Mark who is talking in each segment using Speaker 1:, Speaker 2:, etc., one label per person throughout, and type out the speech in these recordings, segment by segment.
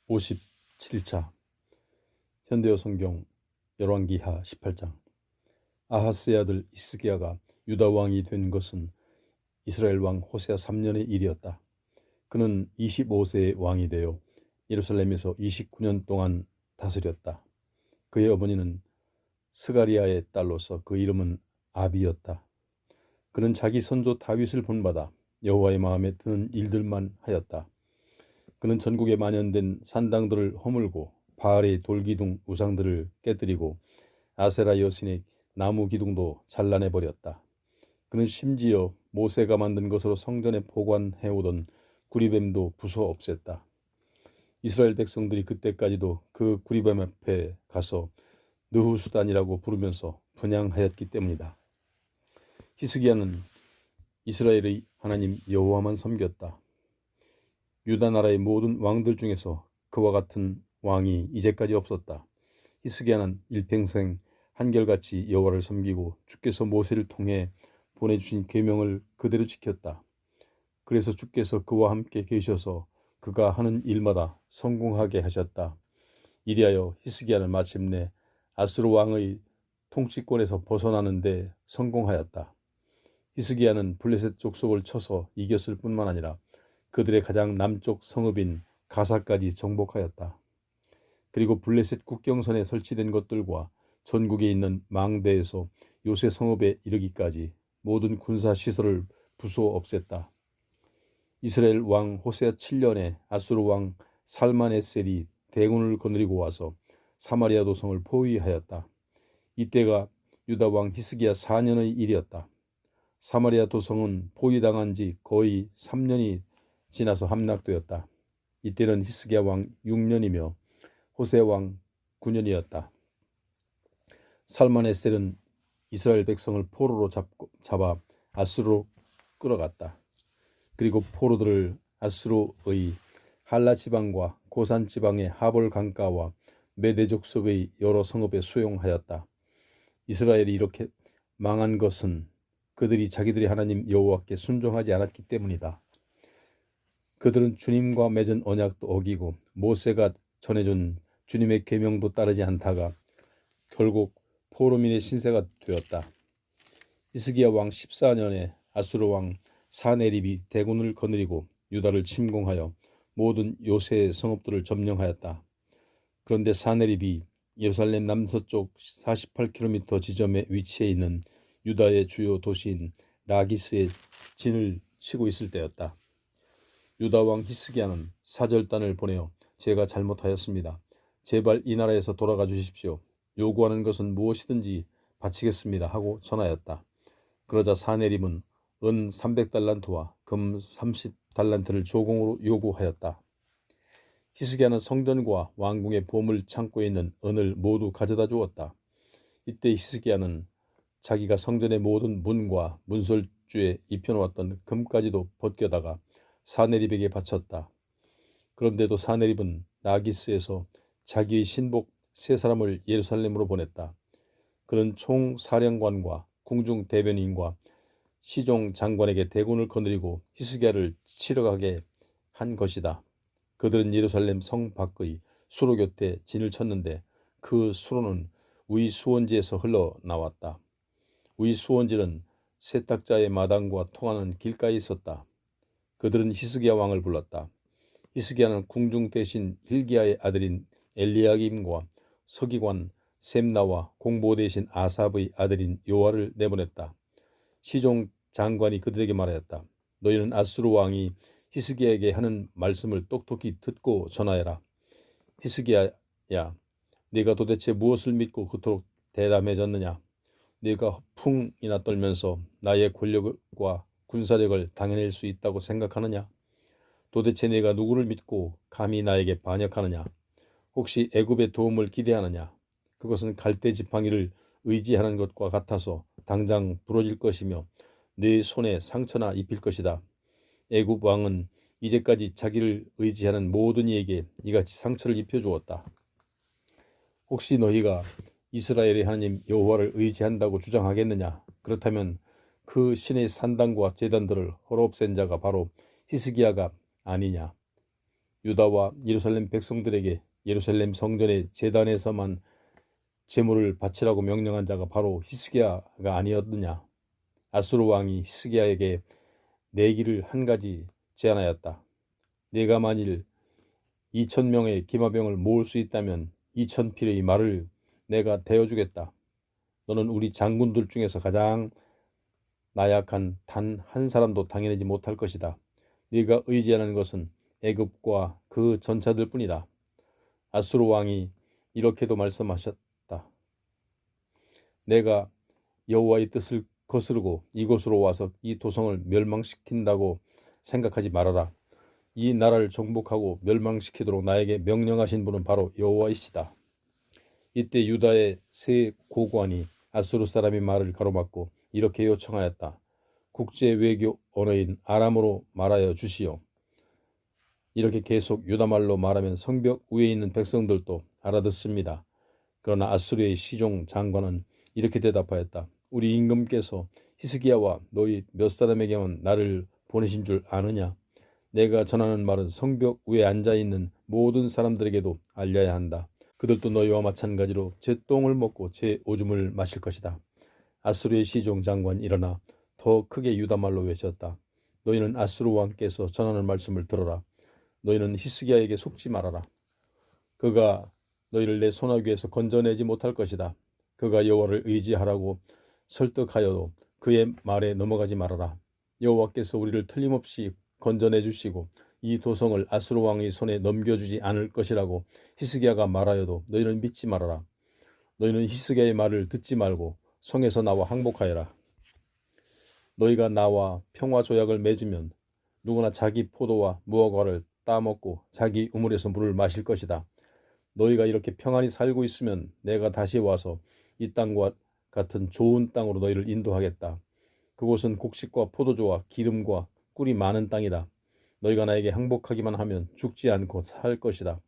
Speaker 1: 57차 현대어 성경 열왕기하 18장. 아하스의 아들 히스기야가 유다 왕이 된 것은 이스라엘 왕 호세아 3년의 일이었다. 그는 25세의 왕이 되어 예루살렘에서 29년 동안 다스렸다. 그의 어머니는 스가리아의 딸로서 그 이름은 아비였다. 그는 자기 선조 다윗을 본받아 여호와의 마음에 드는 일들만 하였다. 그는 전국에 만연된 산당들을 허물고 바알의 돌기둥 우상들을 깨뜨리고 아세라 여신의 나무 기둥도 잘라내 버렸다. 그는 심지어 모세가 만든 것으로 성전에 보관해오던 구리뱀도 부숴 없앴다. 이스라엘 백성들이 그때까지도 그 구리뱀 앞에 가서 느후수단이라고 부르면서 분향하였기 때문이다. 히스기야는 이스라엘의 하나님 여호와만 섬겼다. 유다 나라의 모든 왕들 중에서 그와 같은 왕이 이제까지 없었다. 히스기야는 일평생 한결같이 여호와를 섬기고 주께서 모세를 통해 보내주신 계명을 그대로 지켰다. 그래서 주께서 그와 함께 계셔서 그가 하는 일마다 성공하게 하셨다. 이리하여 히스기야는 마침내 아수르 왕의 통치권에서 벗어나는 데 성공하였다. 히스기야는 블레셋 족속을 쳐서 이겼을 뿐만 아니라 그들의 가장 남쪽 성읍인 가사까지 정복하였다. 그리고 블레셋 국경선에 설치된 것들과 전국에 있는 망대에서 요새 성읍에 이르기까지 모든 군사시설을 부수어 없앴다. 이스라엘 왕 호세아 7년에 아수르 왕 살만에셀이 대군을 거느리고 와서 사마리아 도성을 포위하였다. 이때가 유다 왕 히스기야 4년의 일이었다. 사마리아 도성은 포위당한 지 거의 3년이 지나서 함락되었다. 이때는 히스기야 왕 6년이며 호세 왕 9년이었다. 살만에셀은 이스라엘 백성을 포로로 잡아 아수르로 끌어갔다. 그리고 포로들을 아수르의 할라 지방과 고산 지방의 하볼 강가와 메대 족속의 여러 성읍에 수용하였다. 이스라엘이 이렇게 망한 것은 그들이 자기들의 하나님 여호와께 순종하지 않았기 때문이다. 그들은 주님과 맺은 언약도 어기고 모세가 전해준 주님의 계명도 따르지 않다가 결국 포로민의 신세가 되었다. 히스기야 왕 14년에 아수르 왕 사네립이 대군을 거느리고 유다를 침공하여 모든 요새의 성읍들을 점령하였다. 그런데 사네립이 예루살렘 남서쪽 48km 지점에 위치해 있는 유다의 주요 도시인 라기스에 진을 치고 있을 때였다. 유다 왕 히스기야는 사절단을 보내어 제가 잘못하였습니다. 제발 이 나라에서 돌아가 주십시오. 요구하는 것은 무엇이든지 바치겠습니다 하고 전하였다. 그러자 사네립은 은 300달란트와 금 30달란트를 조공으로 요구하였다. 히스기야는 성전과 왕궁의 보물 창고에 있는 은을 모두 가져다 주었다. 이때 히스기야는 자기가 성전의 모든 문과 문설주에 입혀놓았던 금까지도 벗겨다가 사네립에게 바쳤다. 그런데도 사네립은 라기스에서 자기의 신복 3사람을 예루살렘으로 보냈다. 그는 총사령관과 궁중 대변인과 시종 장관에게 대군을 거느리고 히스기야를 치러 가게 한 것이다. 그들은 예루살렘 성 밖의 수로 곁에 진을 쳤는데 그 수로는 위수원지에서 흘러나왔다. 위수원지는 세탁자의 마당과 통하는 길가에 있었다. 그들은 히스기야 왕을 불렀다. 히스기야는 궁중 대신 hil기야의 아들인 엘리야김과 서기관 셈나와 공보 대신 아삽의 아들인 요아를 내보냈다. 시종 장관이 그들에게 말하였다. 너희는 아수르 왕이 히스기야에게 하는 말씀을 똑똑히 듣고 전하여라. 히스기야야, 네가 도대체 무엇을 믿고 그토록 대담해졌느냐? 네가 허풍이나 떨면서 나의 권력과 군사력을 당해낼 수 있다고 생각하느냐? 도대체 네가 누구를 믿고 감히 나에게 반역하느냐? 혹시 애굽의 도움을 기대하느냐? 그것은 갈대 지팡이를 의지하는 것과 같아서 당장 부러질 것이며 네 손에 상처나 입힐 것이다. 애굽 왕은 이제까지 자기를 의지하는 모든 이에게 이같이 상처를 입혀주었다. 혹시 너희가 이스라엘의 하나님 여호와를 의지한다고 주장하겠느냐? 그렇다면 그 신의 산당과 제단들을 헐없앤 자가 바로 히스기야가 아니냐? 유다와 예루살렘 백성들에게 예루살렘 성전의 제단에서만 제물을 바치라고 명령한 자가 바로 히스기야가 아니었느냐. 아수르 왕이 히스기야에게 내기를 한 가지 제안하였다. 네가 만일 2,000명의 기마병을 모을 수 있다면 2,000필의 말을 내가 대어주겠다. 너는 우리 장군들 중에서 가장 나약한 단 한 사람도 당해내지 못할 것이다. 네가 의지하는 것은 애굽과 그 전차들 뿐이다. 아수르 왕이 이렇게도 말씀하셨다. 내가 여호와의 뜻을 거스르고 이곳으로 와서 이 도성을 멸망시킨다고 생각하지 말아라. 이 나라를 정복하고 멸망시키도록 나에게 명령하신 분은 바로 여호와이시다. 이때 유다의 세 고관이 아수르 사람의 말을 가로막고 이렇게 요청하였다. 국제 외교 언어인 아람어로 말하여 주시오. 이렇게 계속 유다말로 말하면 성벽 위에 있는 백성들도 알아듣습니다. 그러나 아수르의 시종 장관은 이렇게 대답하였다. 우리 임금께서 히스기야와 너희 몇 사람에게만 나를 보내신 줄 아느냐? 내가 전하는 말은 성벽 위에 앉아있는 모든 사람들에게도 알려야 한다. 그들도 너희와 마찬가지로 제 똥을 먹고 제 오줌을 마실 것이다. 아수르의 시종 장관 일어나 더 크게 유다말로 외쳤다. 너희는 아수르 왕께서 전하는 말씀을 들어라. 너희는 히스기야에게 속지 말아라. 그가 너희를 내 손아귀에서 건져내지 못할 것이다. 그가 여호와를 의지하라고 설득하여도 그의 말에 넘어가지 말아라. 여호와께서 우리를 틀림없이 건져내 주시고 이 도성을 아수르 왕의 손에 넘겨주지 않을 것이라고 히스기야가 말하여도 너희는 믿지 말아라. 너희는 히스기야의 말을 듣지 말고 성에서 나와 항복하여라. 너희가 나와 평화 조약을 맺으면 누구나 자기 포도와 무화과를 따먹고 자기 우물에서 물을 마실 것이다. 너희가 이렇게 평안히 살고 있으면 내가 다시 와서 이 땅과 같은 좋은 땅으로 너희를 인도하겠다. 그곳은 곡식과 포도주와 기름과 꿀이 많은 땅이다. 너희가 나에게 항복하기만 하면 죽지 않고 살 것이다.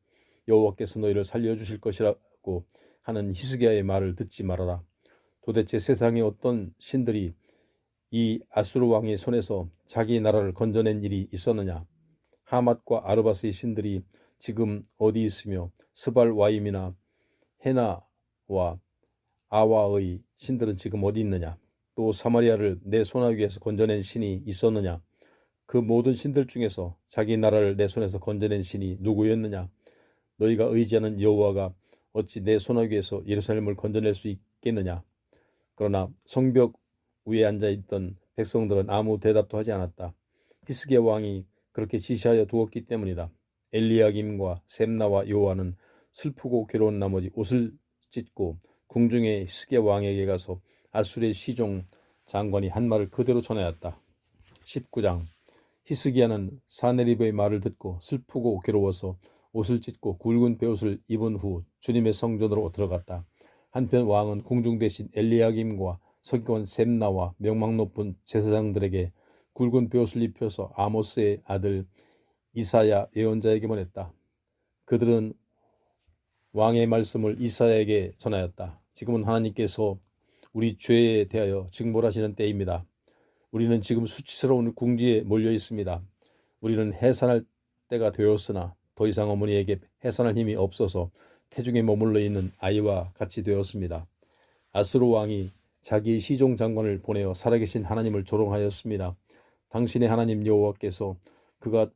Speaker 1: 여호와께서 너희를 살려주실 것이라고 하는 히스기야의 말을 듣지 말아라. 도대체 세상에 어떤 신들이 이 아수르 왕의 손에서 자기 나라를 건져낸 일이 있었느냐? 하맛과 아르바스의 신들이 지금 어디 있으며 스발와임이나 헤나와 아와의 신들은 지금 어디 있느냐? 또 사마리아를 내 손아귀에서 건져낸 신이 있었느냐? 그 모든 신들 중에서 자기 나라를 내 손에서 건져낸 신이 누구였느냐? 너희가 의지하는 여호와가 어찌 내 손아귀에서 예루살렘을 건져낼 수 있겠느냐? 그러나 성벽 위에 앉아있던 백성들은 아무 대답도 하지 않았다. 히스기야 왕이 그렇게 지시하여 두었기 때문이다. 엘리야김과 셈나와 요한은 슬프고 괴로운 나머지 옷을 찢고 궁중의 히스기야 왕에게 가서 아수르의 시종 장관이 한 말을 그대로 전하였다. 19장 히스기야는 사네립의 말을 듣고 슬프고 괴로워서 옷을 찢고 굵은 베옷을 입은 후 주님의 성전으로 들어갔다. 한편 왕은 궁중 대신 엘리야김과 서기관 셈나와 명망 높은 제사장들에게 굵은 베옷을 입혀서 아모스의 아들 이사야 예언자에게 보냈다. 그들은 왕의 말씀을 이사야에게 전하였다. 지금은 하나님께서 우리 죄에 대하여 징벌하시는 때입니다. 우리는 지금 수치스러운 궁지에 몰려 있습니다. 우리는 해산할 때가 되었으나 더 이상 어머니에게 해산할 힘이 없어서 태중에 머물러 있는 아이와 같이 되었습니다. 아수르 왕이 자기 시종 장관을 보내어 살아계신 하나님을 조롱하였습니다. 당신의 하나님 여호와께서 그가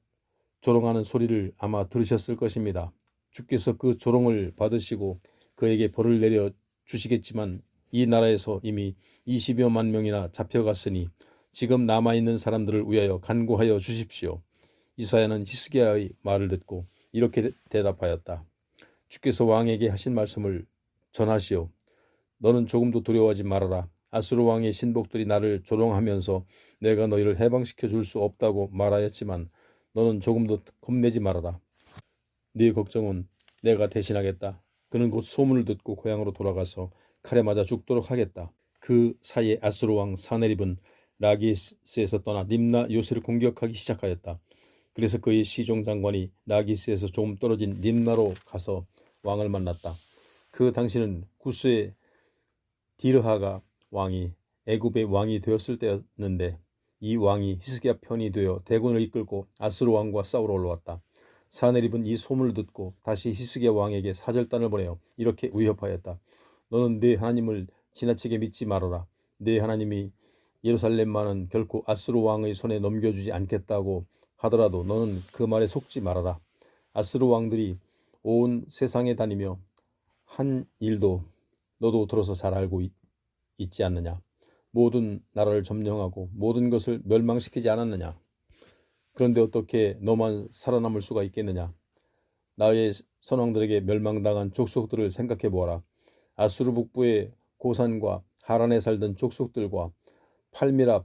Speaker 1: 조롱하는 소리를 아마 들으셨을 것입니다. 주께서 그 조롱을 받으시고 그에게 벌을 내려 주시겠지만 이 나라에서 이미 20여만 명이나 잡혀갔으니 지금 남아있는 사람들을 위하여 간구하여 주십시오. 이사야는 히스기야의 말을 듣고 이렇게 대답하였다. 주께서 왕에게 하신 말씀을 전하시오. 너는 조금도 두려워하지 말아라. 아수르 왕의 신복들이 나를 조롱하면서 내가 너희를 해방시켜 줄 수 없다고 말하였지만 너는 조금도 겁내지 말아라. 네 걱정은 내가 대신하겠다. 그는 곧 소문을 듣고 고향으로 돌아가서 칼에 맞아 죽도록 하겠다. 그 사이에 아수르 왕 사네립은 라기스에서 떠나 림나 요새를 공격하기 시작하였다. 그래서 그의 시종 장관이 라기스에서 조금 떨어진 림나로 가서 왕을 만났다. 그 당시는 구스의 디르하가 왕이 애굽의 왕이 되었을 때였는데 이 왕이 히스기야 편이 되어 대군을 이끌고 아수르 왕과 싸우러 올라왔다. 사네립은 이 소문을 듣고 다시 히스기야 왕에게 사절단을 보내어 이렇게 위협하였다. 너는 네 하나님을 지나치게 믿지 말아라. 네 하나님이 예루살렘만은 결코 아수르 왕의 손에 넘겨주지 않겠다고 하더라도 너는 그 말에 속지 말아라. 아수르 왕들이 온 세상에 다니며 한 일도 너도 들어서 잘 알고 있지 않느냐. 모든 나라를 점령하고 모든 것을 멸망시키지 않았느냐. 그런데 어떻게 너만 살아남을 수가 있겠느냐. 나의 선왕들에게 멸망당한 족속들을 생각해 보아라. 아수르 북부의 고산과 하란에 살던 족속들과 팔미라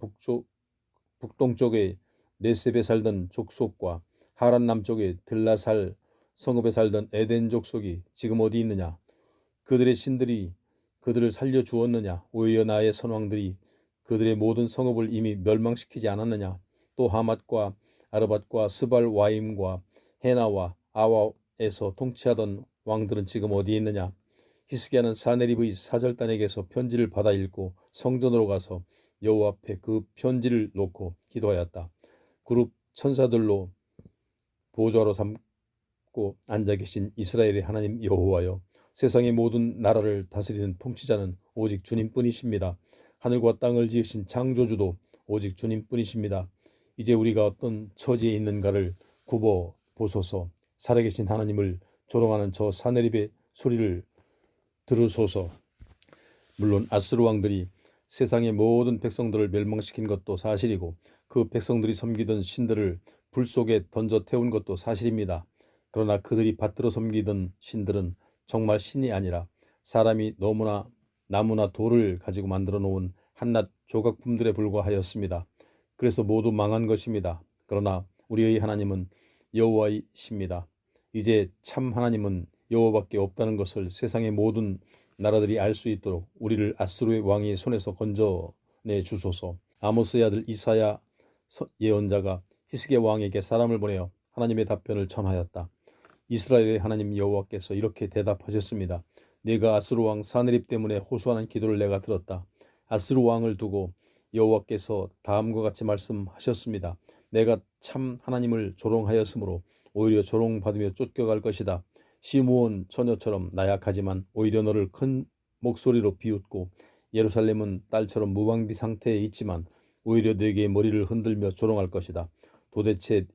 Speaker 1: 북동쪽의 레셉에 살던 족속과 하란 남쪽의 들라살 성읍에 살던 에덴 족속이 지금 어디 있느냐. 그들의 신들이 그들을 살려주었느냐. 오히려 나의 선왕들이 그들의 모든 성읍을 이미 멸망시키지 않았느냐. 또 하맛과 아르밧과 스발 와임과 헤나와 아와에서 통치하던 왕들은 지금 어디 있느냐. 히스기야는 사네립의 사절단에게서 편지를 받아 읽고 성전으로 가서 여호와 앞에 그 편지를 놓고 기도하였다. 그룹 천사들로 보좌로 삼고 앉아 계신 이스라엘의 하나님 여호와여, 세상의 모든 나라를 다스리는 통치자는 오직 주님뿐이십니다. 하늘과 땅을 지으신 창조주도 오직 주님뿐이십니다. 이제 우리가 어떤 처지에 있는가를 굽어 보소서. 살아계신 하나님을 조롱하는 저 사네립의 소리를 들으소서. 물론 아수르 왕들이 세상의 모든 백성들을 멸망시킨 것도 사실이고 그 백성들이 섬기던 신들을 불 속에 던져 태운 것도 사실입니다. 그러나 그들이 받들어 섬기던 신들은 정말 신이 아니라 사람이 너무나 나무나 돌을 가지고 만들어 놓은 한낱 조각품들에 불과하였습니다. 그래서 모두 망한 것입니다. 그러나 우리의 하나님은 여호와이십니다. 이제 참 하나님은 여호와밖에 없다는 것을 세상의 모든 나라들이 알 수 있도록 우리를 아수르의 왕의 손에서 건져내 주소서. 아모스의 아들 이사야 예언자가 히스기야 왕에게 사람을 보내어 하나님의 답변을 전하였다. 이스라엘의 하나님 여호와께서 이렇게 대답하셨습니다. 네가 아수르 왕 사네립 때문에 호소하는 기도를 내가 들었다. 아수르 왕을 두고 여호와께서 다음과 같이 말씀하셨습니다. 내가 참 하나님을 조롱하였으므로 오히려 조롱받으며 쫓겨갈 것이다. 시므온 처녀처럼 나약하지만 오히려 너를 큰 목소리로 비웃고 예루살렘은 딸처럼 무방비 상태에 있지만 오히려 네게 머리를 흔들며 조롱할 것이다. 도대체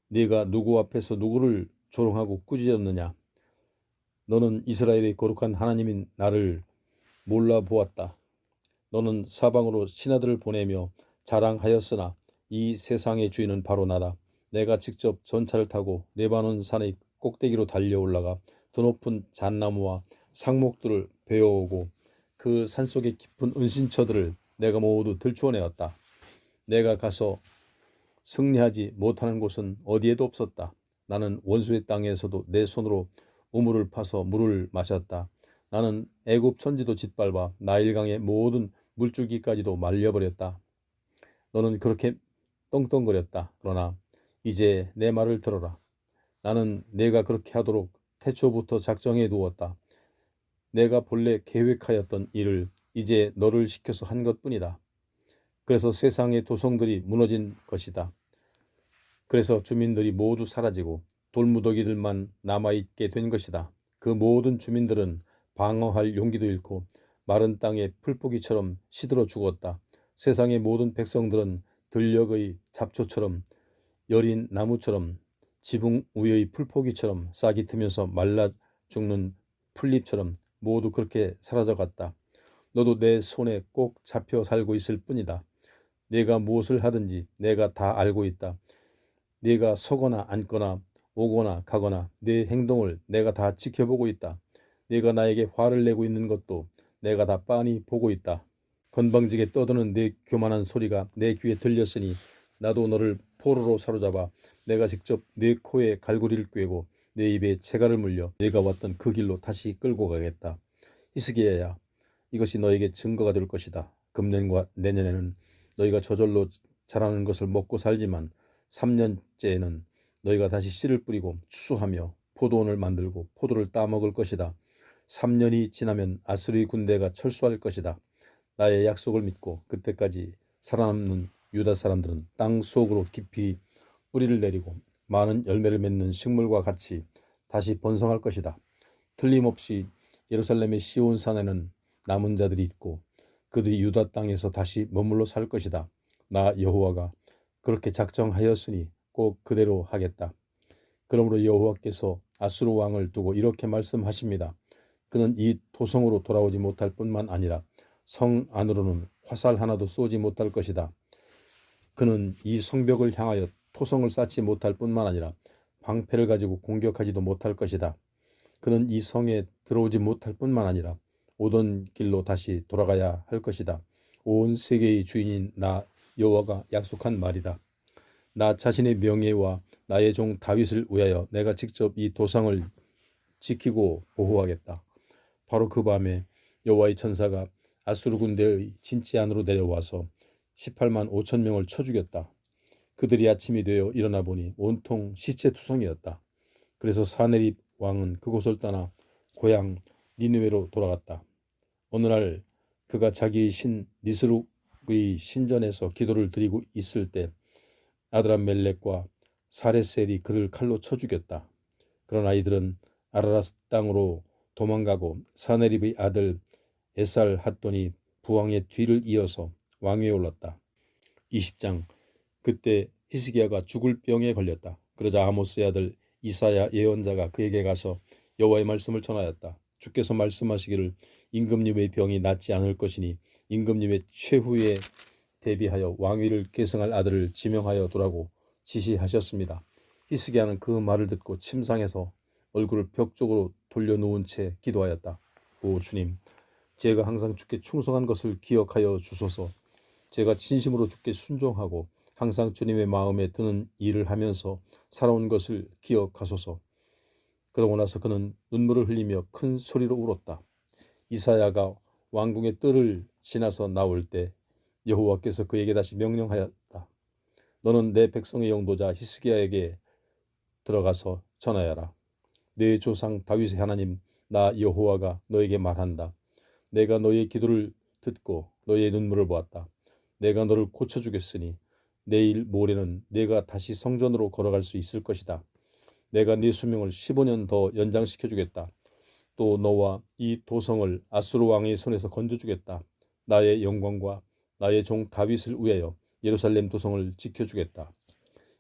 Speaker 1: 네가 누구 앞에서 누구를 조롱하고 꾸짖었느냐. 너는 이스라엘의 거룩한 하나님인 나를 몰라보았다. 너는 사방으로 신하들을 보내며 자랑하였으나 이 세상의 주인은 바로 나다. 내가 직접 전차를 타고 레바논 산의 꼭대기로 달려 올라가 더 높은 잣나무와 상목들을 베어오고 그 산속의 깊은 은신처들을 내가 모두 들추어내었다. 내가 가서 승리하지 못하는 곳은 어디에도 없었다. 나는 원수의 땅에서도 내 손으로 우물을 파서 물을 마셨다. 나는 애굽 천지도 짓밟아 나일강의 모든 물줄기까지도 말려버렸다. 너는 그렇게 떵떵거렸다. 그러나 이제 내 말을 들어라. 나는 내가 그렇게 하도록 태초부터 작정해 두었다. 내가 본래 계획하였던 일을 이제 너를 시켜서 한 것뿐이다. 그래서 세상의 도성들이 무너진 것이다. 그래서 주민들이 모두 사라지고 돌무더기들만 남아있게 된 것이다. 그 모든 주민들은 방어할 용기도 잃고 마른 땅의 풀뿌기처럼 시들어 죽었다. 세상의 모든 백성들은 들녘의 잡초처럼 여린 나무처럼 지붕 위의 풀포기처럼 싹이 트면서 말라 죽는 풀잎처럼 모두 그렇게 사라져갔다. 너도 내 손에 꼭 잡혀 살고 있을 뿐이다. 네가 무엇을 하든지 내가 다 알고 있다. 네가 서거나 앉거나 오거나 가거나 네 행동을 내가 다 지켜보고 있다. 네가 나에게 화를 내고 있는 것도 내가 다 빤히 보고 있다. 건방지게 떠드는 네 교만한 소리가 내 귀에 들렸으니 나도 너를 포로로 사로잡아 내가 직접 네 코에 갈고리를 꿰고 내 입에 채갈을 물려 네가 왔던 그 길로 다시 끌고 가겠다. 히스기야야, 이것이 너에게 증거가 될 것이다. 금년과 내년에는 너희가 저절로 자라는 것을 먹고 살지만 3년째에는 너희가 다시 씨를 뿌리고 추수하며 포도원을 만들고 포도를 따먹을 것이다. 3년이 지나면 아수르의 군대가 철수할 것이다. 나의 약속을 믿고 그때까지 살아남는 유다 사람들은 땅 속으로 깊이 뿌리를 내리고 많은 열매를 맺는 식물과 같이 다시 번성할 것이다. 틀림없이 예루살렘의 시온 산에는 남은 자들이 있고 그들이 유다 땅에서 다시 머물러 살 것이다. 나 여호와가 그렇게 작정하였으니 꼭 그대로 하겠다. 그러므로 여호와께서 아수르 왕을 두고 이렇게 말씀하십니다. 그는 이 토성으로 돌아오지 못할 뿐만 아니라 성 안으로는 화살 하나도 쏘지 못할 것이다. 그는 이 성벽을 향하여 토성을 쌓지 못할 뿐만 아니라 방패를 가지고 공격하지도 못할 것이다. 그는 이 성에 들어오지 못할 뿐만 아니라 오던 길로 다시 돌아가야 할 것이다. 온 세계의 주인인 나 여호와가 약속한 말이다. 나 자신의 명예와 나의 종 다윗을 위하여 내가 직접 이 도성을 지키고 보호하겠다. 바로 그 밤에 여호와의 천사가 아수르 군대의 진지 안으로 내려와서 18만 5천 명을 쳐 죽였다. 그들이 아침이 되어 일어나 보니 온통 시체투성이었다. 그래서 사네립 왕은 그곳을 떠나 고향 니느웨로 돌아갔다. 어느 날 그가 자기의 신 니스룩의 신전에서 기도를 드리고 있을 때 아드람멜렉과 사레셀이 그를 칼로 쳐 죽였다. 그런 아이들은 아라랏 땅으로 도망가고 사네립의 아들 에살 핫돈이 부왕의 뒤를 이어서 왕위에 올랐다. 20장. 그때 히스기야가 죽을 병에 걸렸다. 그러자 아모스의 아들 이사야 예언자가 그에게 가서 여호와의 말씀을 전하였다. 주께서 말씀하시기를 임금님의 병이 낫지 않을 것이니 임금님의 최후에 대비하여 왕위를 계승할 아들을 지명하여 두라고 지시하셨습니다. 히스기야는 그 말을 듣고 침상에서 얼굴을 벽 쪽으로 돌려놓은 채 기도하였다. 오 주님, 제가 항상 주께 충성한 것을 기억하여 주소서. 제가 진심으로 주께 순종하고 항상 주님의 마음에 드는 일을 하면서 살아온 것을 기억하소서. 그러고 나서 그는 눈물을 흘리며 큰 소리로 울었다. 이사야가 왕궁의 뜰을 지나서 나올 때 여호와께서 그에게 다시 명령하였다. 너는 내 백성의 영도자 히스기야에게 들어가서 전하여라. 내 조상 다윗의 하나님 나 여호와가 너에게 말한다. 내가 너의 기도를 듣고 너의 눈물을 보았다. 내가 너를 고쳐주겠으니 내일 모레는 내가 다시 성전으로 걸어갈 수 있을 것이다. 내가 네 수명을 15년 더 연장시켜주겠다. 또 너와 이 도성을 아수르 왕의 손에서 건져주겠다. 나의 영광과 나의 종 다윗을 위하여 예루살렘 도성을 지켜주겠다.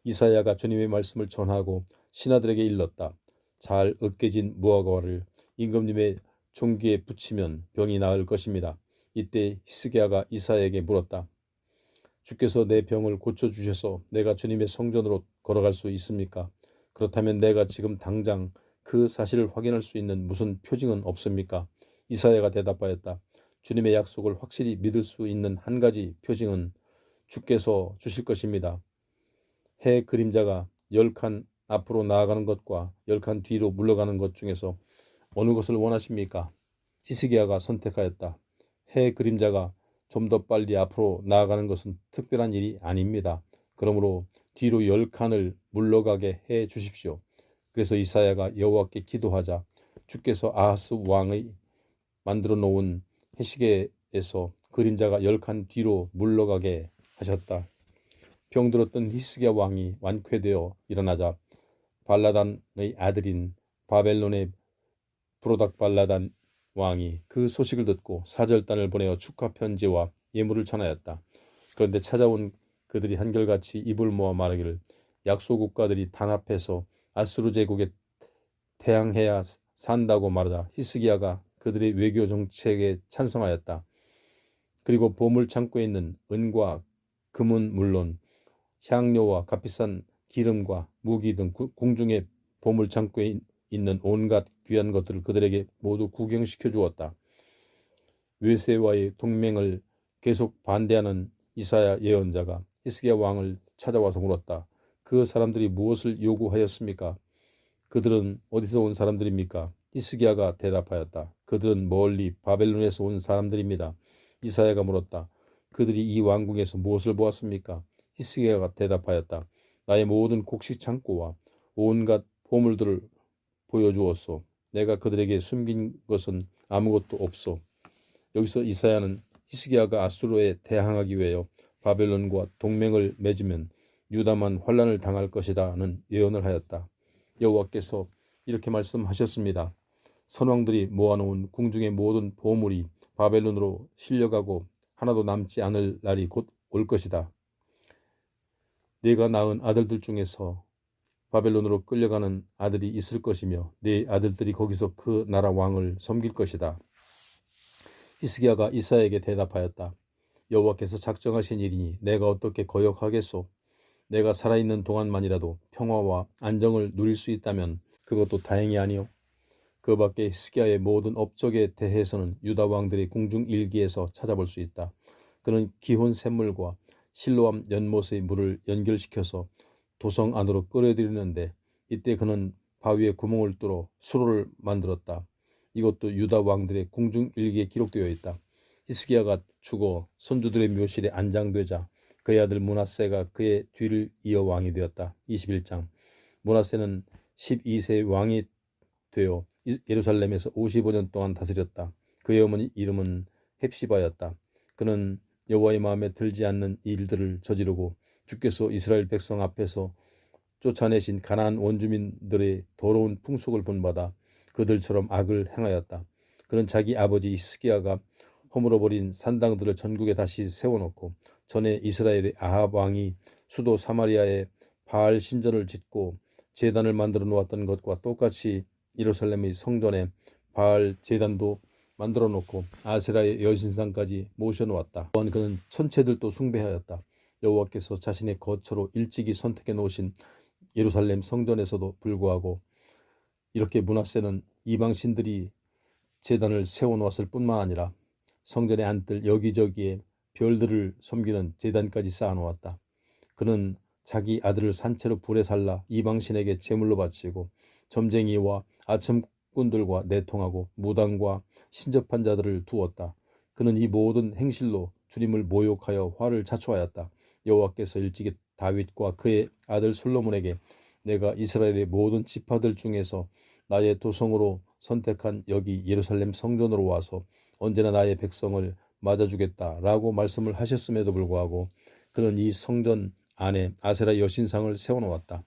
Speaker 1: 이사야가 주님의 말씀을 전하고 신하들에게 일렀다. 잘 으깨진 무화과를 임금님의 종기에 붙이면 병이 나을 것입니다. 이때 히스기야가 이사야에게 물었다. 주께서 내 병을 고쳐주셔서 내가 주님의 성전으로 걸어갈 수 있습니까? 그렇다면 내가 지금 당장 그 사실을 확인할 수 있는 무슨 표징은 없습니까? 이사야가 대답하였다. 주님의 약속을 확실히 믿을 수 있는 한 가지 표징은 주께서 주실 것입니다. 해 그림자가 10칸 앞으로 나아가는 것과 10칸 뒤로 물러가는 것 중에서 어느 것을 원하십니까? 히스기야가 선택하였다. 해 그림자가 좀 더 빨리 앞으로 나아가는 것은 특별한 일이 아닙니다. 그러므로 뒤로 10칸을 물러가게 해 주십시오. 그래서 이사야가 여호와께 기도하자 주께서 아하스 왕의 만들어 놓은 해시계에서 그림자가 10칸 뒤로 물러가게 하셨다. 병들었던 히스기야 왕이 완쾌되어 일어나자 발라단의 아들인 바벨론의 브로닥발라단 왕이 그 소식을 듣고 사절단을 보내어 축하 편지와 예물을 전하였다. 그런데 찾아온 그들이 한결같이 입을 모아 말하기를 약소 국가들이 단합해서 아수르 제국에 대항해야 산다고 말하자 히스기야가 그들의 외교 정책에 찬성하였다. 그리고 보물 창고에 있는 은과 금은 물론 향료와 값비싼 기름과 무기 등 궁중의 보물 창고에 있는 온갖 귀한 것들을 그들에게 모두 구경시켜 주었다. 외세와의 동맹을 계속 반대하는 이사야 예언자가 히스기야 왕을 찾아와서 물었다. 그 사람들이 무엇을 요구하였습니까? 그들은 어디서 온 사람들입니까? 히스기야가 대답하였다. 그들은 멀리 바벨론에서 온 사람들입니다. 이사야가 물었다. 그들이 이 왕궁에서 무엇을 보았습니까? 히스기야가 대답하였다. 나의 모든 곡식 창고와 온갖 보물들을 보여주었소. 내가 그들에게 숨긴 것은 아무것도 없소. 여기서 이사야는 히스기야가 아수르에 대항하기 위하여 바벨론과 동맹을 맺으면 유다만 환난을 당할 것이다는 예언을 하였다. 여호와께서 이렇게 말씀하셨습니다. 선왕들이 모아놓은 궁중의 모든 보물이 바벨론으로 실려가고 하나도 남지 않을 날이 곧 올 것이다. 네가 낳은 아들들 중에서 바벨론으로 끌려가는 아들이 있을 것이며 네 아들들이 거기서 그 나라 왕을 섬길 것이다. 히스기야가 이사야에게 대답하였다. 여호와께서 작정하신 일이니 내가 어떻게 거역하겠소? 내가 살아있는 동안만이라도 평화와 안정을 누릴 수 있다면 그것도 다행이 아니오. 그 밖에 히스기야의 모든 업적에 대해서는 유다 왕들의 궁중 일기에서 찾아볼 수 있다. 그는 기혼 샘물과 실로암 연못의 물을 연결시켜서 도성 안으로 끌어들이는데 이때 그는 바위에 구멍을 뚫어 수로를 만들었다. 이것도 유다 왕들의 궁중 일기에 기록되어 있다. 히스기야가 죽어 선조들의 묘실에 안장되자 그의 아들 므낫세가 그의 뒤를 이어 왕이 되었다. 21장. 므낫세는 12세 왕이 되어 예루살렘에서 55년 동안 다스렸다. 그의 어머니 이름은 헵시바였다. 그는 여호와의 마음에 들지 않는 일들을 저지르고 주께서 이스라엘 백성 앞에서 쫓아내신 가나안 원주민들의 더러운 풍속을 본받아 그들처럼 악을 행하였다. 그는 자기 아버지 히스기야가 허물어버린 산당들을 전국에 다시 세워놓고 전에 이스라엘의 아합 왕이 수도 사마리아에 바알 신전을 짓고 제단을 만들어 놓았던 것과 똑같이 예루살렘의 성전에 바알 제단도 만들어 놓고 아세라의 여신상까지 모셔놓았다. 또한 그는 천체들도 숭배하였다. 여호와께서 자신의 거처로 일찍이 선택해 놓으신 예루살렘 성전에서도 불구하고 이렇게 므낫세는 이방 신들이 제단을 세워놓았을 뿐만 아니라 성전에 앉들 여기저기에 별들을 섬기는 제단까지 쌓아놓았다. 그는 자기 아들을 산채로 불에 살라 이방신에게 제물로 바치고 점쟁이와 아첨꾼들과 내통하고 무당과 신접한 자들을 두었다. 그는 이 모든 행실로 주님을 모욕하여 화를 자초하였다. 여호와께서 일찍이 다윗과 그의 아들 솔로몬에게 내가 이스라엘의 모든 지파들 중에서 나의 도성으로 선택한 여기 예루살렘 성전으로 와서 언제나 나의 백성을 맞아주겠다라고 말씀을 하셨음에도 불구하고 그는 이 성전 안에 아세라 여신상을 세워놓았다.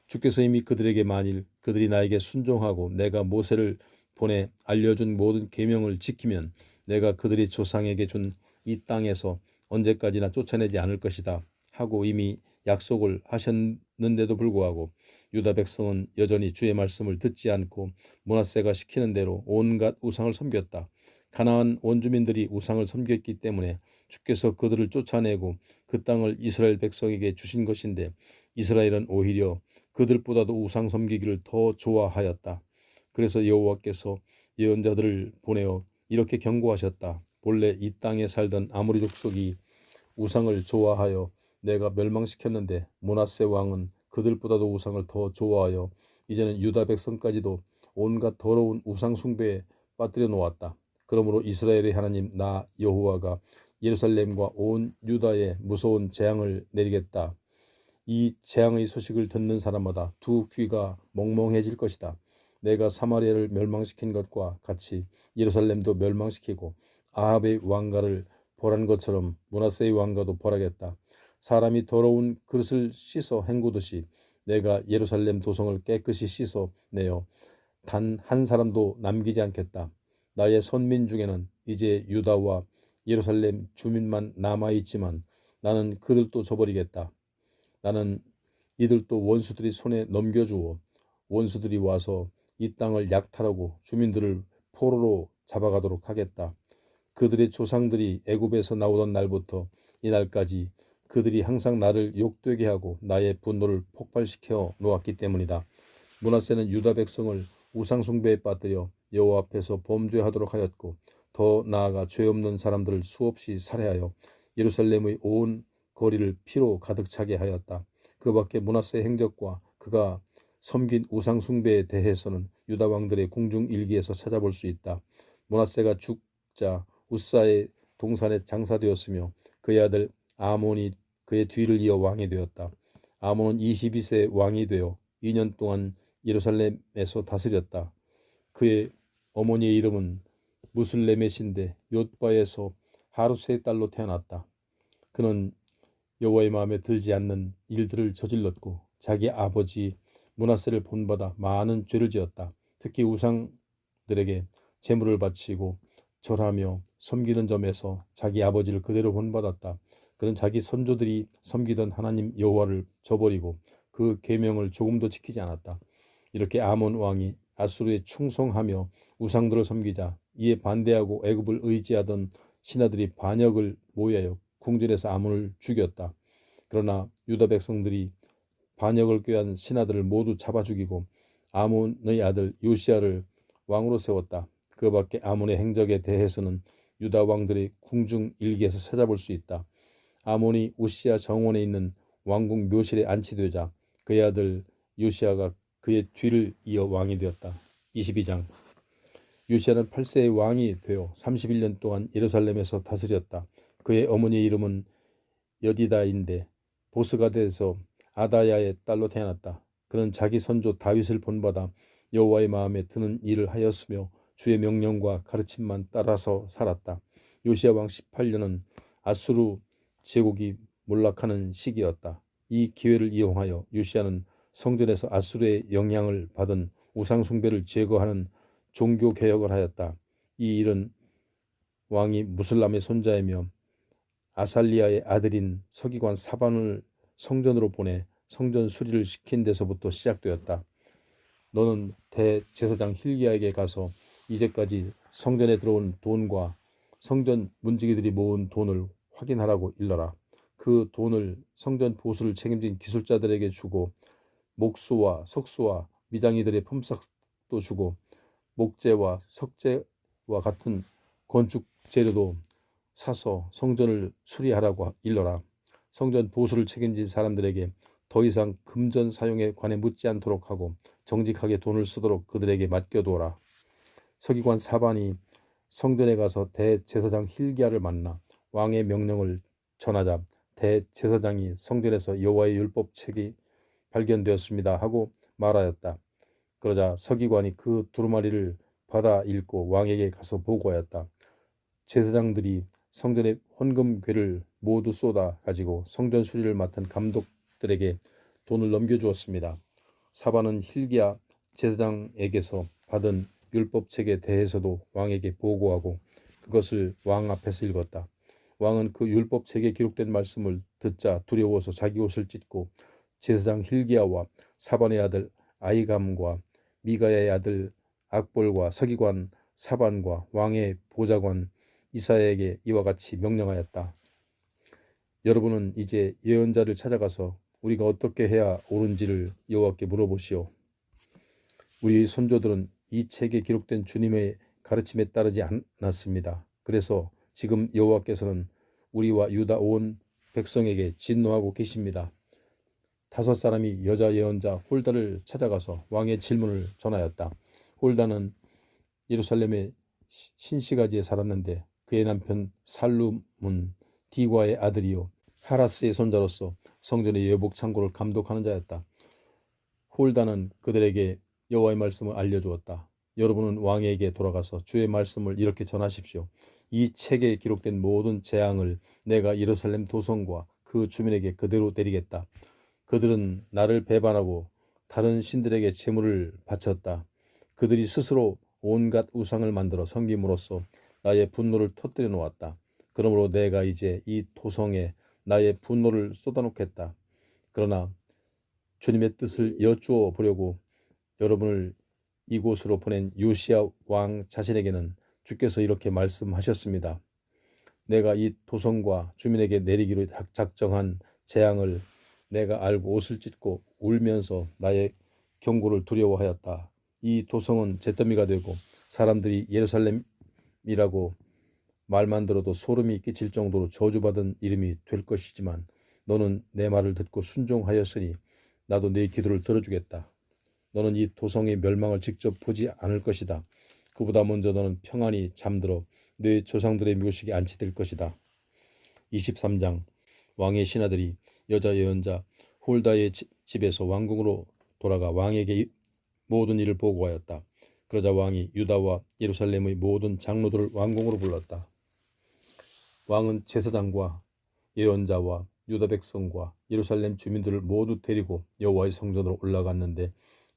Speaker 1: 주께서 이미 그들에게 만일 그들이 나에게 순종하고 내가 모세를 보내 알려준 모든 계명을 지키면 내가 그들이 조상에게 준 이 땅에서 언제까지나 쫓아내지 않을 것이다 하고 이미 약속을 하셨는데도 불구하고 유다 백성은 여전히 주의 말씀을 듣지 않고 므낫세가 시키는 대로 온갖 우상을 섬겼다. 가나안 원주민들이 우상을 섬겼기 때문에 주께서 그들을 쫓아내고 그 땅을 이스라엘 백성에게 주신 것인데 이스라엘은 오히려 그들보다도 우상 섬기기를 더 좋아하였다. 그래서 여호와께서 예언자들을 보내어 이렇게 경고하셨다. 본래 이 땅에 살던 아모리 족속이 우상을 좋아하여 내가 멸망시켰는데 므낫세 왕은 그들보다도 우상을 더 좋아하여 이제는 유다 백성까지도 온갖 더러운 우상 숭배에 빠뜨려 놓았다. 그러므로 이스라엘의 하나님 나 여호와가 예루살렘과 온 유다에 무서운 재앙을 내리겠다. 이 재앙의 소식을 듣는 사람마다 두 귀가 멍멍해질 것이다. 내가 사마리아를 멸망시킨 것과 같이 예루살렘도 멸망시키고 아합의 왕가를 벌한 것처럼 므낫세의 왕가도 벌하겠다. 사람이 더러운 그릇을 씻어 헹구듯이 내가 예루살렘 도성을 깨끗이 씻어 내어 단 한 사람도 남기지 않겠다. 나의 선민 중에는 이제 유다와 예루살렘 주민만 남아있지만 나는 그들도 저버리겠다. 나는 이들도 원수들이 손에 넘겨주어 원수들이 와서 이 땅을 약탈하고 주민들을 포로로 잡아가도록 하겠다. 그들의 조상들이 애굽에서 나오던 날부터 이날까지 그들이 항상 나를 욕되게 하고 나의 분노를 폭발시켜 놓았기 때문이다. 므낫세는 유다 백성을 우상 숭배에 빠뜨려 여호와 앞에서 범죄하도록 하였고 더 나아가 죄 없는 사람들을 수없이 살해하여 예루살렘의 온 거리를 피로 가득 차게 하였다. 그 밖에 므낫세의 행적과 그가 섬긴 우상 숭배에 대해서는 유다 왕들의 궁중 일기에서 찾아볼 수 있다. 므낫세가 죽자 우사의 동산에 장사되었으며 그의 아들 아몬이 그의 뒤를 이어 왕이 되었다. 아몬은 22세 왕이 되어 2년 동안 예루살렘에서 다스렸다. 그의 어머니의 이름은 무슬레мет인데 욤바에서 하루스의 딸로 태어났다. 그는 여호와의 마음에 들지 않는 일들을 저질렀고 자기 아버지 므낫세를 본받아 많은 죄를 지었다. 특히 우상들에게 제물을 바치고 절하며 섬기는 점에서 자기 아버지를 그대로 본받았다. 그는 자기 선조들이 섬기던 하나님 여호와를 저버리고 그 계명을 조금도 지키지 않았다. 이렇게 아몬 왕이 아수르에 충성하며 우상들을 섬기자 이에 반대하고 애굽을 의지하던 신하들이 반역을 모여하여 궁전에서 아몬을 죽였다. 그러나 유다 백성들이 반역을 꾀한 신하들을 모두 잡아 죽이고 아몬의 아들 요시야를 왕으로 세웠다. 그 밖에 아몬의 행적에 대해서는 유다 왕들의 궁중 일기에서 찾아볼 수 있다. 아몬이 우시야 정원에 있는 왕궁 묘실에 안치되자 그의 아들 요시야가 그의 뒤를 이어 왕이 되었다. 22장. 요시야는 8세의 왕이 되어 31년 동안 예루살렘에서 다스렸다. 그의 어머니의 이름은 여디다인데 보스가드에서 아다야의 딸로 태어났다. 그는 자기 선조 다윗을 본받아 여호와의 마음에 드는 일을 하였으며 주의 명령과 가르침만 따라서 살았다. 요시야 왕 18년은 아수르 제국이 몰락하는 시기였다. 이 기회를 이용하여 요시야는 성전에서 아수르의 영향을 받은 우상 숭배를 제거하는 종교 개혁을 하였다. 이 일은 왕이 무슬람의 손자이며 아살리아의 아들인 서기관 사반을 성전으로 보내 성전 수리를 시킨 데서부터 시작되었다. 너는 대제사장 힐기야에게 가서 이제까지 성전에 들어온 돈과 성전 문지기들이 모은 돈을 확인하라고 일러라. 그 돈을 성전 보수를 책임진 기술자들에게 주고 목수와 석수와 미장이들의 품삯도 주고 목재와 석재와 같은 건축 재료도 사서 성전을 수리하라고 일러라. 성전 보수를 책임진 사람들에게 더 이상 금전 사용에 관해 묻지 않도록 하고 정직하게 돈을 쓰도록 그들에게 맡겨두어라. 서기관 사반이 성전에 가서 대제사장 힐기야를 만나 왕의 명령을 전하자 대제사장이 성전에서 여호와의 율법책이 발견되었습니다 하고 말하였다. 그러자 서기관이 그 두루마리를 받아 읽고 왕에게 가서 보고하였다. 제사장들이 성전의 헌금괴를 모두 쏟아 가지고 성전 수리를 맡은 감독들에게 돈을 넘겨주었습니다. 사반은 힐기야 제사장에게서 받은 율법책에 대해서도 왕에게 보고하고 그것을 왕 앞에서 읽었다. 왕은 그 율법책에 기록된 말씀을 듣자 두려워서 자기 옷을 찢고 제사장 힐기야와 사반의 아들 아이감과 미가야의 아들 악볼과 서기관 사반과 왕의 보좌관 이사야에게 이와 같이 명령하였다. 여러분은 이제 예언자를 찾아가서 우리가 어떻게 해야 옳은지를 여호와께 물어보시오. 우리 선조들은 이 책에 기록된 주님의 가르침에 따르지 않았습니다. 그래서 지금 여호와께서는 우리와 유다 온 백성에게 진노하고 계십니다. 5사람이 여자 예언자 홀다를 찾아가서 왕의 질문을 전하였다. 홀다는 예루살렘의 신시가지에 살았는데 그의 남편 살룸은 디과의 아들이요 하라스의 손자로서 성전의 예복 창고를 감독하는 자였다. 홀다는 그들에게 여호와의 말씀을 알려주었다. 여러분은 왕에게 돌아가서 주의 말씀을 이렇게 전하십시오. 이 책에 기록된 모든 재앙을 내가 예루살렘 도성과 그 주민에게 그대로 내리겠다. 그들은 나를 배반하고 다른 신들에게 제물을 바쳤다. 그들이 스스로 온갖 우상을 만들어 섬김으로써 나의 분노를 터뜨려 놓았다. 그러므로 내가 이제 이 도성에 나의 분노를 쏟아놓겠다. 그러나 주님의 뜻을 여쭈어 보려고 여러분을 이곳으로 보낸 요시야 왕 자신에게는 주께서 이렇게 말씀하셨습니다. 내가 이 도성과 주민에게 내리기로 작정한 재앙을 내가 알고 옷을 찢고 울면서 나의 경고를 두려워하였다. 이 도성은 잿더미가 되고 사람들이 예루살렘이라고 말만 들어도 소름이 끼칠 정도로 저주받은 이름이 될 것이지만 너는 내 말을 듣고 순종하였으니 나도 네 기도를 들어주겠다. 너는 이 도성의 멸망을 직접 보지 않을 것이다. 그보다 먼저 너는 평안히 잠들어 네 조상들의 묘식이 안치될 것이다. 23장. 왕의 신하들이 여자 예언자 홀다의 집에서 왕궁으로 돌아가 왕에게 모든 일을 보고하였다. 그러자 왕이 유다와 예루살렘의 모든 장로들을 왕궁으로 불렀다. 왕은 제사장과 예언자와 유다 백성과 예루살렘 주민들을 모두 데리고 여호와의 성전으로 올라갔는데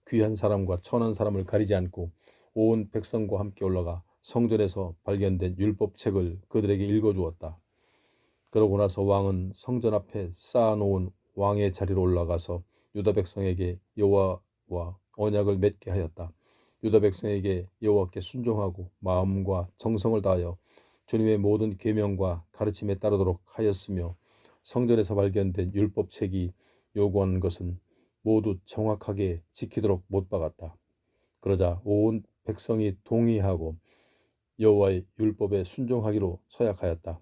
Speaker 1: 귀한 사람과 천한 사람을 가리지 않고 온 백성과 함께 올라가 성전에서 발견된 율법책을 그들에게 읽어주었다. 그러고 나서 왕은 성전 앞에 쌓아놓은 왕의 자리로 올라가서 유다 백성에게 여호와와 언약을 맺게 하였다. 유다 백성에게 여호와께 순종하고 마음과 정성을 다하여 주님의 모든 계명과 가르침에 따르도록 하였으며 성전에서 발견된 율법책이 요구하는 것은 모두 정확하게 지키도록 못 박았다. 그러자 온 백성이 동의하고 여호와의 율법에 순종하기로 서약하였다.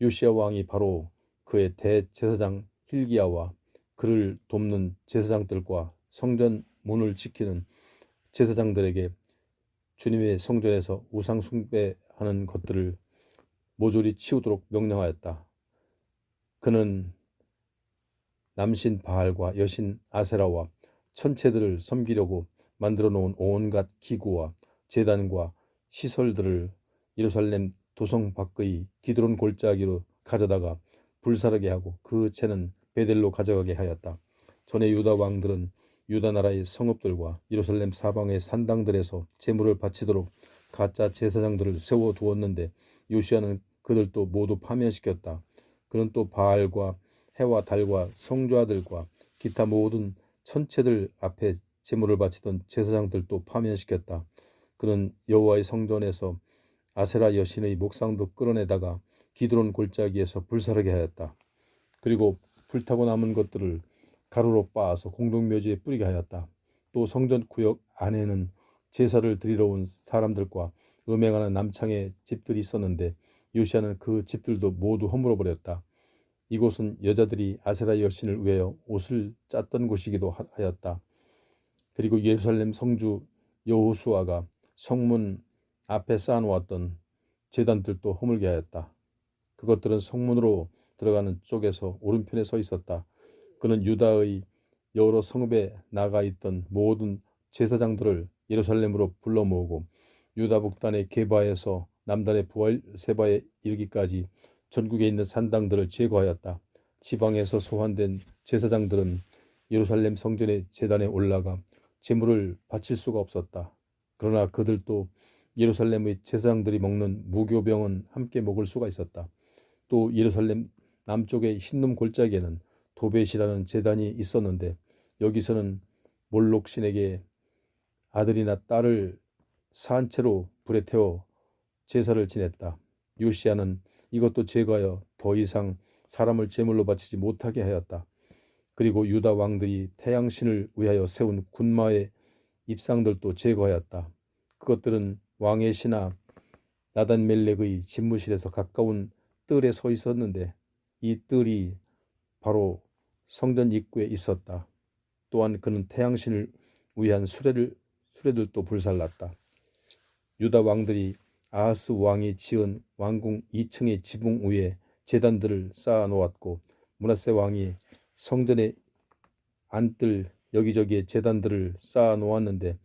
Speaker 1: 요시야 왕이 바로 그의 대제사장 hil기야와 그를 돕는 제사장들과 성전 문을 지키는 제사장들에게 주님의 성전에서 우상 숭배하는 것들을 모조리 치우도록 명령하였다. 그는 남신 바알과 여신 아세라와 천체들을 섬기려고 만들어 놓은 온갖 기구와 제단과 시설들을 예루살렘 도성 밖의 기드론 골짜기로 가져다가 불사르게 하고 그 채는 베델로 가져가게 하였다. 전에 유다 왕들은 유다 나라의 성읍들과 예루살렘 사방의 산당들에서 제물을 바치도록 가짜 제사장들을 세워두었는데 요시야는 그들도 모두 파멸시켰다. 그는 또 바알과 해와 달과 성좌들과 기타 모든 천체들 앞에 제물을 바치던 제사장들도 파멸시켰다. 그는 여호와의 성전에서 아세라 여신의 목상도 끌어내다가 기드론 골짜기에서 불사르게 하였다. 그리고 불타고 남은 것들을 가루로 빻아서 공동묘지에 뿌리게 하였다. 또 성전 구역 안에는 제사를 드리러 온 사람들과 음행하는 남창의 집들이 있었는데 요시야는 그 집들도 모두 허물어 버렸다. 이곳은 여자들이 아세라 여신을 위하여 옷을 짰던 곳이기도 하였다. 그리고 예루살렘 성주 여호수아가 성문 앞에 쌓아놓았던 제단들도 허물게 하였다. 그것들은 성문으로 들어가는 쪽에서 오른편에 서 있었다. 그는 유다의 여러 성읍에 나가 있던 모든 제사장들을 예루살렘으로 불러 모으고 유다 북단의 게바에서 남단의 부엘세바에 이르기까지 전국에 있는 산당들을 제거하였다. 지방에서 소환된 제사장들은 예루살렘 성전의 제단에 올라가 제물을 바칠 수가 없었다. 그러나 그들도 예루살렘의 제사장들이 먹는 무교병은 함께 먹을 수가 있었다. 또 예루살렘 남쪽의 흰룸 골짜기에는 도벳이라는 제단이 있었는데 여기서는 몰록신에게 아들이나 딸을 산채로 불에 태워 제사를 지냈다. 요시야는 이것도 제거하여 더 이상 사람을 제물로 바치지 못하게 하였다. 그리고 유다 왕들이 태양신을 위하여 세운 군마의 입상들도 제거하였다. 그것들은 왕의 신하 나단멜렉의 집무실에서 가까운 뜰에 서 있었는데 이 뜰이 바로 성전 입구에 있었다. 또한 그는 태양신을 위한 수레들도 불살랐다. 유다 왕들이 아하스 왕이 지은 왕궁 2층의 지붕 위에 제단들을 쌓아 놓았고 므낫세 왕이 성전의 안뜰 여기저기에 제단들을 쌓아 놓았는데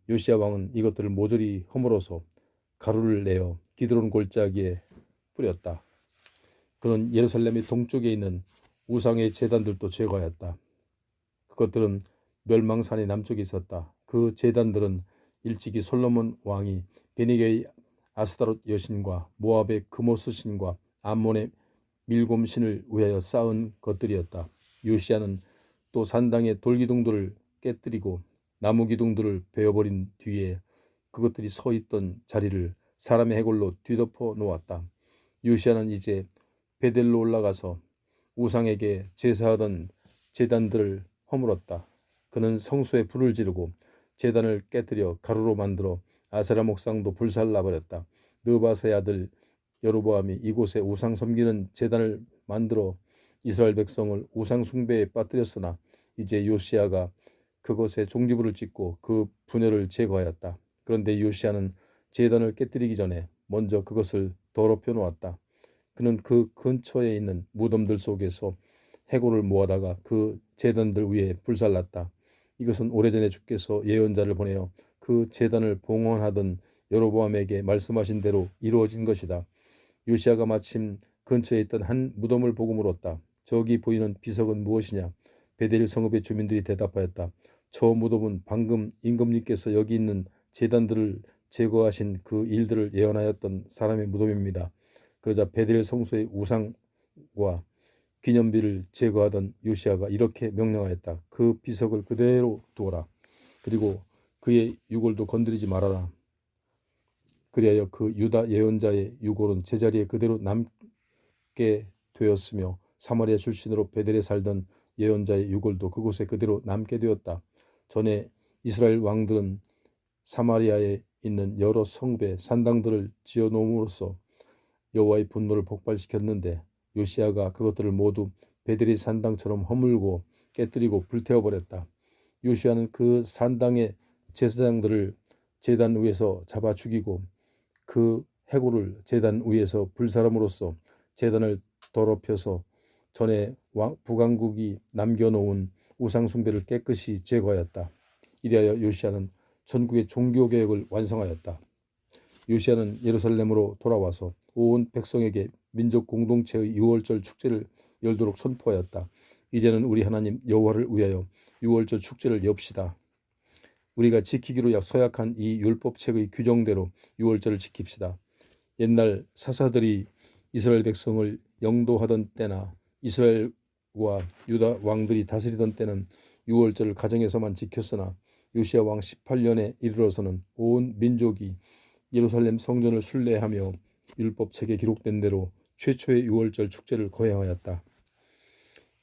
Speaker 1: 요시야 왕은 이것들을 모조리 허물어서 가루를 내어 기드론 골짜기에 뿌렸다. 그는 예루살렘의 동쪽에 있는 우상의 제단들도 제거하였다. 그것들은 멸망산의 남쪽에 있었다. 그 제단들은 일찍이 솔로몬 왕이 베니게의 아스타롯 여신과 모압의 그모스 신과 암몬의 밀곰 신을 위하여 쌓은 것들이었다. 요시야는 또 산당의 돌기둥들을 깨뜨리고 나무 기둥들을 베어버린 뒤에 그것들이 서 있던 자리를 사람의 해골로 뒤덮어 놓았다. 요시야는 이제 베델로 올라가서 우상에게 제사하던 제단들을 허물었다. 그는 성소에 불을 지르고 제단을 깨뜨려 가루로 만들어 아세라 목상도 불살라버렸다. 느바스의 아들 여로보암이 이곳에 우상 섬기는 제단을 만들어 이스라엘 백성을 우상 숭배에 빠뜨렸으나 이제 요시야가 그것에 종지부를 찍고 그 분열을 제거하였다. 그런데 요시야는 제단을 깨뜨리기 전에 먼저 그것을 더럽혀 놓았다. 그는 그 근처에 있는 무덤들 속에서 해골을 모아다가 그 제단들 위에 불살랐다. 이것은 오래전에 주께서 예언자를 보내어 그 제단을 봉헌하던 여로보암에게 말씀하신 대로 이루어진 것이다. 요시야가 마침 근처에 있던 한 무덤을 보고 물었다. 저기 보이는 비석은 무엇이냐? 베델 성읍의 주민들이 대답하였다. 저 무덤은 방금 임금님께서 여기 있는 제단들을 제거하신 그 일들을 예언하였던 사람의 무덤입니다. 그러자 베델 성소의 우상과 기념비를 제거하던 요시야가 이렇게 명령하였다. 그 비석을 그대로 두어라. 그리고 그의 유골도 건드리지 말아라. 그리하여 그 유다 예언자의 유골은 제자리에 그대로 남게 되었으며 사마리아 출신으로 베델에 살던 예언자의 유골도 그곳에 그대로 남게 되었다. 전에 이스라엘 왕들은 사마리아에 있는 여러 성읍에 산당들을 지어놓음으로써 여호와의 분노를 폭발시켰는데 요시야가 그것들을 모두 베델의 산당처럼 허물고 깨뜨리고 불태워버렸다. 요시야는 그 산당의 제사장들을 제단 위에서 잡아 죽이고 그 해골을 제단 위에서 불사람으로써 제단을 더럽혀서 전에 북왕국이 남겨놓은 우상숭배를 깨끗이 제거하였다. 이리하여 요시야는 전국의 종교개혁을 완성하였다. 요시야는 예루살렘으로 돌아와서 온 백성에게 민족 공동체의 유월절 축제를 열도록 선포하였다. 이제는 우리 하나님 여호와를 위하여 유월절 축제를 엽시다. 우리가 지키기로 서약한 이 율법책의 규정대로 유월절을 지킵시다. 옛날 사사들이 이스라엘 백성을 영도하던 때나 이스라엘과 유다 왕들이 다스리던 때는 유월절을 가정에서만 지켰으나 요시야 왕 18년에 이르러서는 온 민족이 예루살렘 성전을 순례하며 율법책에 기록된 대로 최초의 유월절 축제를 거행하였다.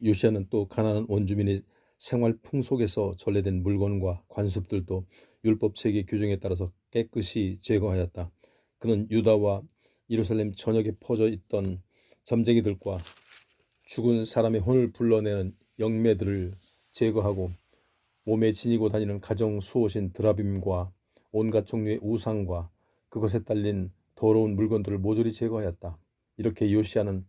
Speaker 1: 요시야는 또 가나안 원주민의 생활 풍속에서 전래된 물건과 관습들도 율법책의 규정에 따라서 깨끗이 제거하였다. 그는 유다와 예루살렘 전역에 퍼져 있던 점쟁이들과 죽은 사람의 혼을 불러내는 영매들을 제거하고 몸에 지니고 다니는 가정 수호신 드라빔과 온갖 종류의 우상과 그것에 딸린 더러운 물건들을 모조리 제거하였다. 이렇게 요시야는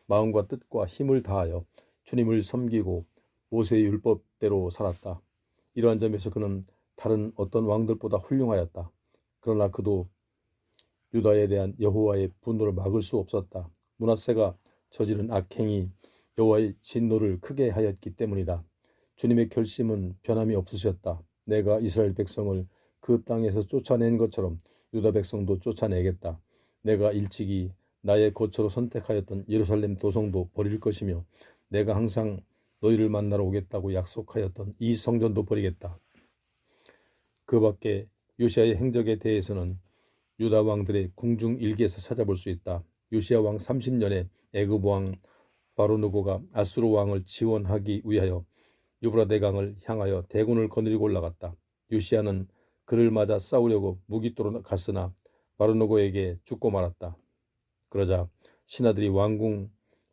Speaker 1: 마음과 뜻과 힘을 다하여 주님을 섬기고 모세의 율법대로 살았다. 이러한 점에서 그는 다른 어떤 왕들보다 훌륭하였다. 그러나 그도 유다에 대한 여호와의 분노를 막을 수 없었다. 므낫세가 저지른 악행이 여호와의 진노를 크게 하였기 때문이다. 주님의 결심은 변함이 없으셨다. 내가 이스라엘 백성을 그 땅에서 쫓아낸 것처럼 유다 백성도 쫓아내겠다. 내가 일찍이 나의 거처로 선택하였던 예루살렘 도성도 버릴 것이며 내가 항상 너희를 만나러 오겠다고 약속하였던 이 성전도 버리겠다. 그 밖에 요시야의 행적에 대해서는 유다 왕들의 궁중 일기에서 찾아볼 수 있다. 요시야 왕 30년에 애굽 왕 바로누고가 아수르 왕을 지원하기 위하여 유브라데 강을 향하여 대군을 거느리고 올라갔다. 요시야는 그를 맞아 싸우려고 무기토로 갔으나 바로누고에게 죽고 말았다. 그러자 신하들이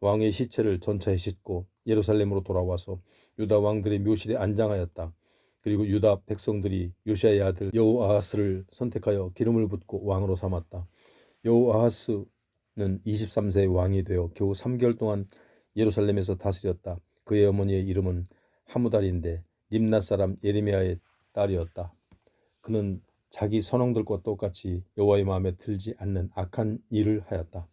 Speaker 1: 왕의 시체를 전차에 싣고 예루살렘으로 돌아와서 유다 왕들의 묘실에 안장하였다. 그리고 유다 백성들이 요시야의 아들 여호아하스를 선택하여 기름을 붓고 왕으로 삼았다. 여호아하스는 23세의 왕이 되어 겨우 3개월 동안 예루살렘에서 다스렸다. 그의 어머니의 이름은 하무달인데 림낫 사람 예레미야의 딸이었다. 그는 자기 선왕들과 똑같이 여호와의 마음에 들지 않는 악한 일을 하였다.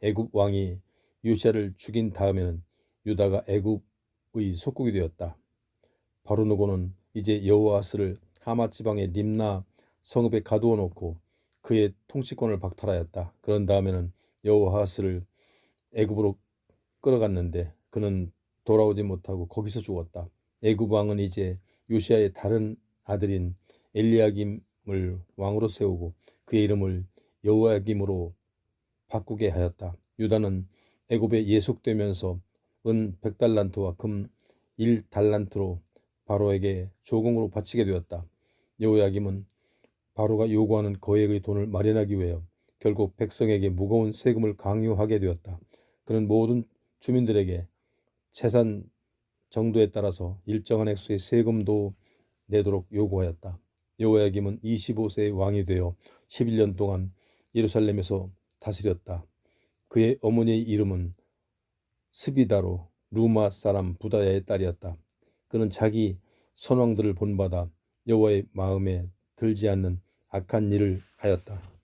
Speaker 1: 애굽 왕이 요시야를 죽인 다음에는 유다가 애굽의 속국이 되었다. 바로누고는 이제 여호아스를 하맛 지방의 림나 성읍에 가두어 놓고 그의 통치권을 박탈하였다. 그런 다음에는 여호아스를 애굽으로 끌어갔는데 그는 돌아오지 못하고 거기서 죽었다. 애굽 왕은 이제 요시야의 다른 아들인 엘리야김을 왕으로 세우고 그의 이름을 여호야김으로 바꾸게 하였다. 유다는 애굽에 예속되면서 은 100달란트와 금 1달란트로 바로에게 조공으로 바치게 되었다. 여호야김은 바로가 요구하는 거액의 돈을 마련하기 위해 결국 백성에게 무거운 세금을 강요하게 되었다. 그는 모든 주민들에게 재산 정도에 따라서 일정한 액수의 세금도 내도록 요구하였다. 여호야김은 25세의 왕이 되어 11년 동안 예루살렘에서 다스렸다. 그의 어머니의 이름은 스비다로 루마 사람 부다야의 딸이었다. 그는 자기 선왕들을 본받아 여호와의 마음에 들지 않는 악한 일을 하였다.